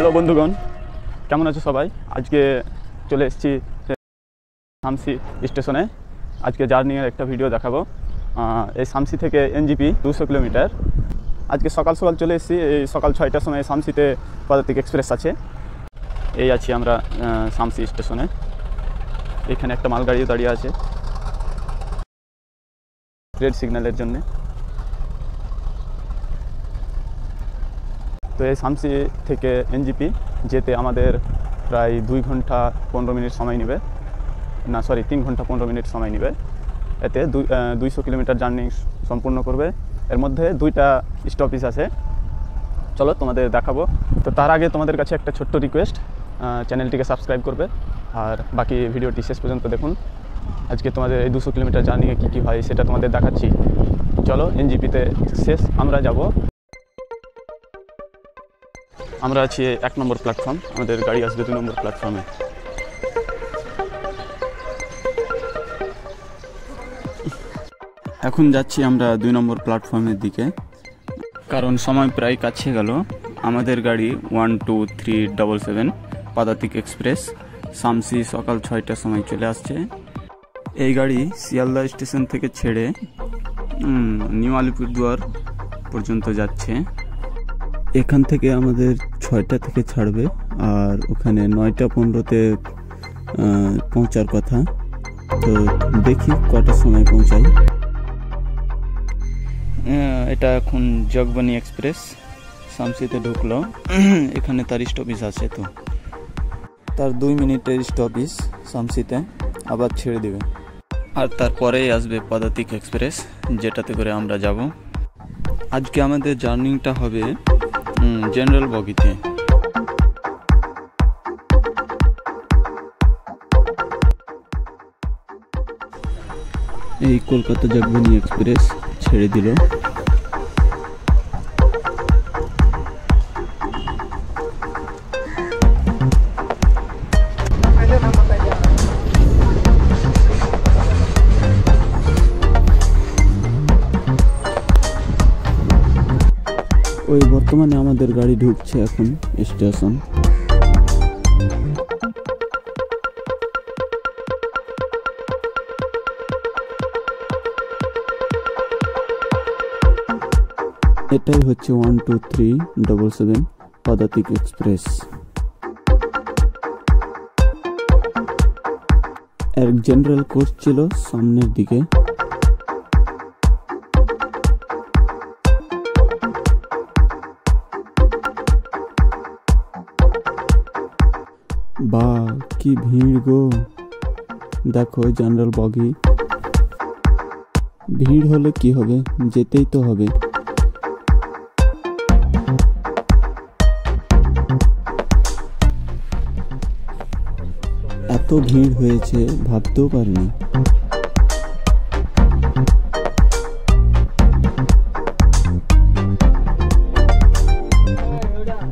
Hello বন্ধুগণ, কেমন আছো সবাই? আজকে চলে এসেছি শামসি স্টেশনে। আজকে জার্নির একটা ভিডিও দেখাবো। এই শামসি থেকে এনজিপি 200 কিলোমিটার। আজকে সকাল সকাল চলে এসেছি। এই সকাল 6টার সময় শামসিতে পদাতিক এক্সপ্রেস আছে। এই আছি আমরা শামসি স্টেশনে। এখানে একটা মালগাড়িও দাঁড়িয়ে আছে রেড সিগন্যালের জন্যে। তো এই শামসি থেকে এনজিপি যেতে আমাদের প্রায় 2 ঘন্টা 15 মিনিট সময় নেবে, 3 ঘন্টা 15 মিনিট সময় নেবে। এতে 200 কিলোমিটার জার্নি সম্পূর্ণ করবে। এর মধ্যে 2টা স্টপেজ আছে, চলো তোমাদের দেখাবো। তো তার আগে তোমাদের কাছে একটা ছোট্ট রিকোয়েস্ট, চ্যানেলটিকে সাবস্ক্রাইব করবে আর বাকি ভিডিওটি শেষ পর্যন্ত দেখুন। আজকে তোমাদের এই 200 কিলোমিটার জার্নিয়ে কী হয় সেটা তোমাদের দেখাচ্ছি। চলো এনজিপিতে শেষ আমরা যাব। আমরা আছি 1 নম্বর প্ল্যাটফর্ম, আমাদের গাড়ি আসবে 2 নম্বর প্ল্যাটফর্মে। এখন যাচ্ছি আমরা 2 নম্বর প্ল্যাটফর্মের দিকে, কারণ সময় প্রায় কাছে গেল। আমাদের গাড়ি 12377 পদাতিক এক্সপ্রেস শামসি সকাল 6টার সময় চলে আসছে। এই গাড়ি শিয়ালদা স্টেশন থেকে ছেড়ে নিউ আলিপুরদুয়ার পর্যন্ত যাচ্ছে। এখান থেকে আমাদের 6টা থেকে ছাড়বে আর ওখানে 9টা 15তে পৌঁছার কথা। তো দেখি কটার সময় পৌঁছাই। এটা এখন জগবনি এক্সপ্রেস শামসিতে ঢুকলো। এখানে তার স্টপেজ আছে, তো তার 2 মিনিটের স্টপেজ শামসিতে, আবার ছেড়ে দেবে। আর তারপরেই আসবে পদাতিক এক্সপ্রেস, যেটাতে করে আমরা যাব। আজকে আমাদের জার্নিটা হবে জেনারেল বগিতে। এই কলকাতা জগবনি এক্সপ্রেস ছেড়ে দিল। ওই বর্তমানে আমাদের গাড়ি ঢুকছে এখন স্টেশন। এটাই হচ্ছে 12377 পদাতিক এক্সপ্রেস। এর জেনারেল কোচ ছিল সামনের দিকে। বা কি ভিড় গো, দেখো জেনারেল বগি। ভিড় হলে কি হবে, যেতেই তো হবে। এত ভিড় হয়েছে ভাবতেও পারিনি।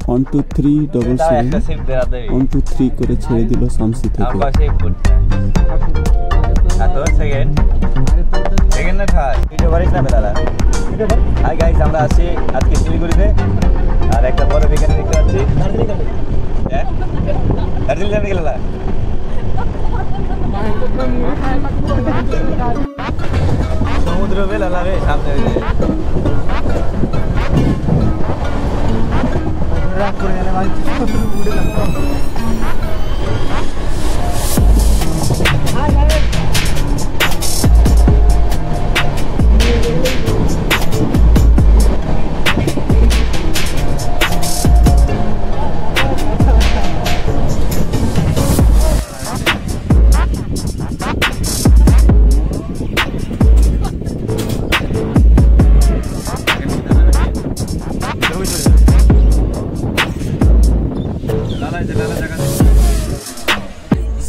ওয়ান টু থ্রি 123 করে ছেড়ে দিল শামসি থেকে। আমরা আছি আজকে শিলিগুড়িতে, আর একটা বড় এখানে দেখতে পাচ্ছি দার্জিলিং গেল। সমুদ্র বেলা রে সামনে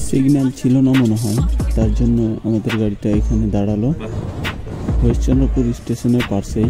সিগন্যাল ছিল না মনে হয়, তার জন্য আমাদের গাড়িটা এখানে দাঁড়ালো হরিশ্চন্দ্রপুর স্টেশনের পাশেই।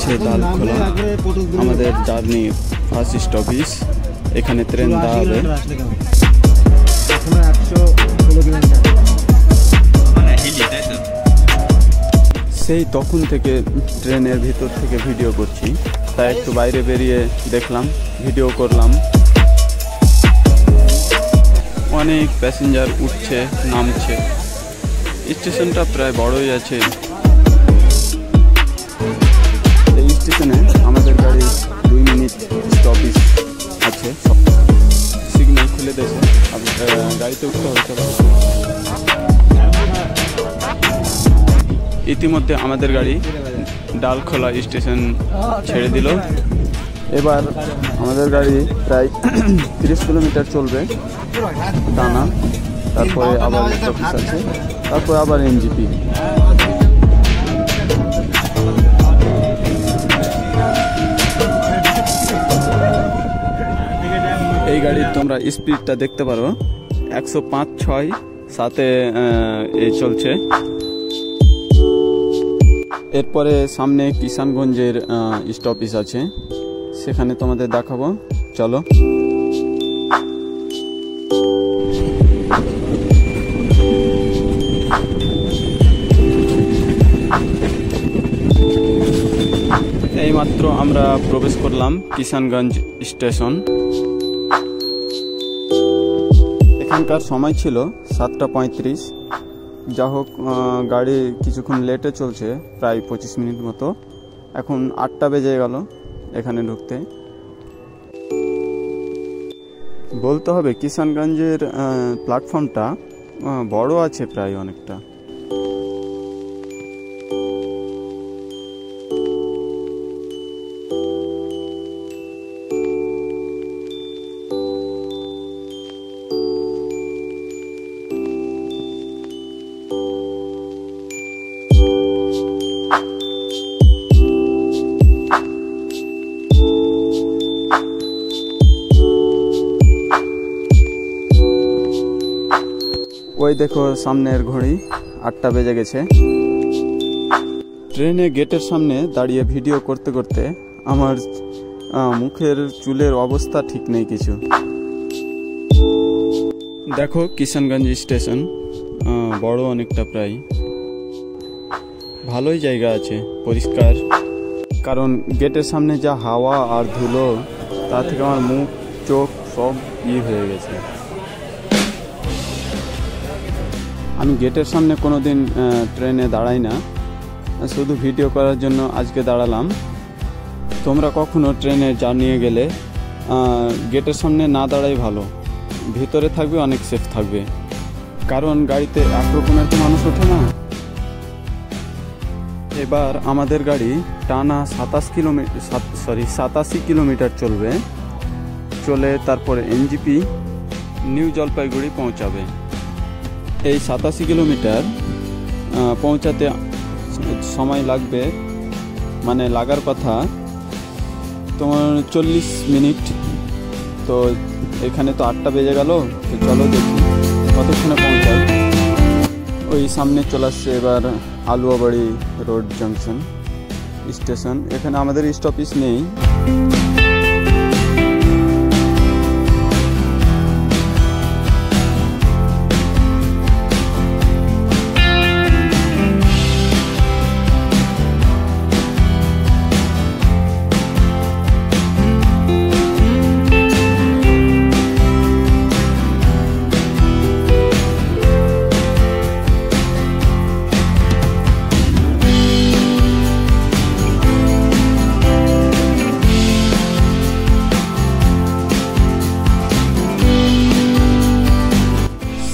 হচ্ছে দালখোলা, আমাদের জার্নি ফার্স্ট স্টপেজ। এখানে ট্রেন দাঁড়াবে। সেই তখন থেকে ট্রেনের ভিতর থেকে ভিডিও করছি, তাই একটু বাইরে বেরিয়ে দেখলাম, ভিডিও করলাম। অনেক প্যাসেঞ্জার উঠছে নামছে, স্টেশনটা প্রায় বড়ই আছে। এই স্টেশনে আমাদের গাড়ি 2 মিনিট স্টপেজ আছে, সিগন্যাল খুলে দিয়েছে, গাড়িতে উঠতে হবে। ইতিমধ্যে আমাদের গাড়ি ডালখোলা স্টেশন ছেড়ে দিল। এবার আমাদের গাড়ি প্রায় 30 কিলোমিটার চলবে টানা, তারপরে আবার স্টপেজ আছে, তারপরে আবার এনজিপি। এই গাড়ির তোমরা স্পিডটা দেখতে পারো, 105/6 সাথে চলছে। এরপরে সামনে কিষানগঞ্জের স্টপেজ আছে, সেখানে তোমাদের দেখাবো, চলো। এইমাত্র আমরা প্রবেশ করলাম কিষানগঞ্জ স্টেশন। এখানকার সময় ছিল 7:35। যা হোক, গাড়ি কিছুক্ষণ লেটে চলছে, প্রায় 25 মিনিট মতো। এখন 8টা বেজে গেল এখানে ঢুকতে। বলতে হবে কিষানগঞ্জের প্ল্যাটফর্মটা বড় আছে প্রায় অনেকটা। ওই দেখো সামনের ঘড়ি, 8টা বেজে গেছে। ট্রেনে গেটের সামনে দাঁড়িয়ে ভিডিও করতে করতে আমার মুখের চুলের অবস্থা ঠিক নেই কিছু। দেখো কিষানগঞ্জ স্টেশন বড় অনেকটা, প্রায় ভালোই জায়গা আছে, পরিষ্কার। কারণ গেটের সামনে যা হাওয়া আর ধুলো, তা থেকে আমার মুখ চোখ সব হয়ে গেছে। আমি গেটের সামনে কোনোদিন ট্রেনে দাঁড়াই না, শুধু ভিডিও করার জন্য আজকে দাঁড়ালাম। তোমরা কখনো ট্রেনে জার্নি গেলে গেটের সামনে না দাঁড়াই ভালো, ভিতরে থাকবে, অনেক সেফ থাকবে। কারণ গাড়িতে একরকমের তো মানুষ ওঠে না। এবার আমাদের গাড়ি টানা 87 কিলোমিটার চলবে, চলে তারপরে এনজিপি নিউ জলপাইগুড়ি পৌঁছাবে। এই 87 কিলোমিটার পৌঁছাতে সময় লাগবে, মানে লাগার কথা তোমার 40 মিনিট। তো এখানে তো 8টা বেজে গেল, তো চলো দেখি কতক্ষণে পৌঁছায়। ওই সামনে চলে আসছে এবার আলুয়াবাড়ি রোড জাংশন স্টেশন। এখানে আমাদের স্টপেজ নেই।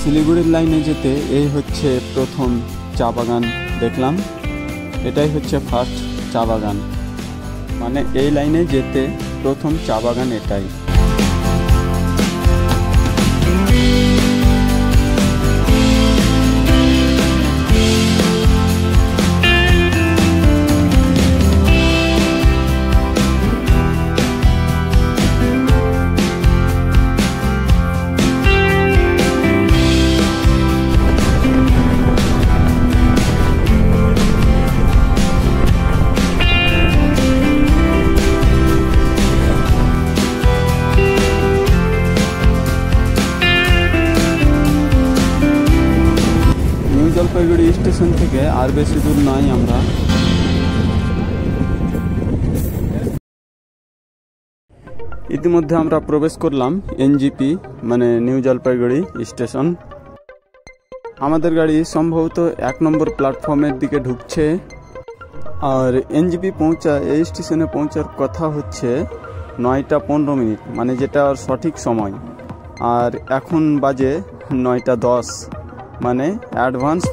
শিলিগুড়ির লাইনে যেতে এই হচ্ছে প্রথম চা বাগান দেখলাম। এটাই হচ্ছে ফার্স্ট চা বাগান, মানে এই লাইনে যেতে প্রথম চা বাগান এটাই। থেকে, আর বেশি দূর নাই। আমরা ইতিমধ্যে আমরা প্রবেশ করলাম এনজিপি মানে নিউ জলপাইগুড়ি স্টেশন। আমাদের গাড়ি সম্ভবত 1 নম্বর প্ল্যাটফর্মের দিকে ঢুকছে। আর এনজিপি এই স্টেশনে পৌঁছার কথা হচ্ছে 9টা 15 মিনিট, মানে যেটা সঠিক সময়। আর এখন বাজে 9টা 10, মানে অ্যাডভান্স।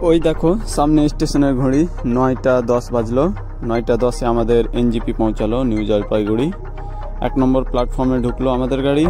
ওই দেখো সামনে স্টেশনের ঘড়ি, 9টা 10 বাজলো। 9টা 10-এ আমাদের এনজিপি পৌঁছালো নিউ জলপাইগুড়ি। 1 নম্বর প্ল্যাটফর্মে ঢুকলো আমাদের গাড়ি।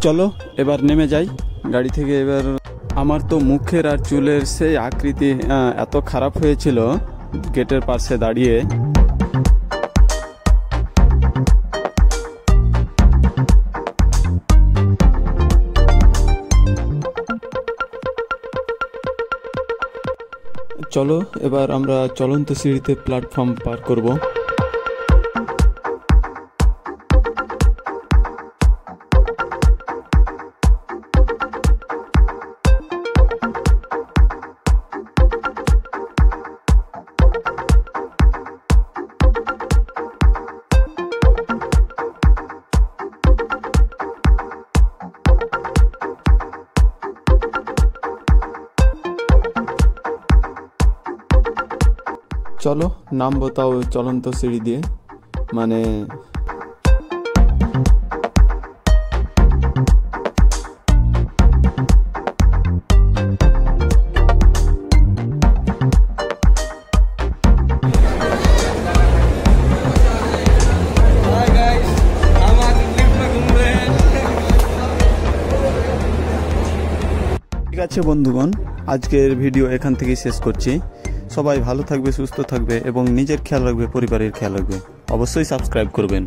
চলো এবার নেমে যাই গাড়ি থেকে। এবার আমার তো মুখের আর চুলের সেই আকৃতি এত খারাপ হয়েছিল গেটের পাশে দাঁড়িয়ে। চলো এবার আমরা চলন্ত সিঁড়িতে প্ল্যাটফর্ম পার করব। চলো নামবো তাও চলন্ত সিঁড়ি দিয়ে, মানে ঠিক আছে বন্ধুগণ, আজকের ভিডিও এখান থেকেই শেষ করছি। সবাই ভালো থাকবে, সুস্থ থাকবে এবং নিজের খেয়াল রাখবে, পরিবারের খেয়াল রাখবে। অবশ্যই সাবস্ক্রাইব করবেন।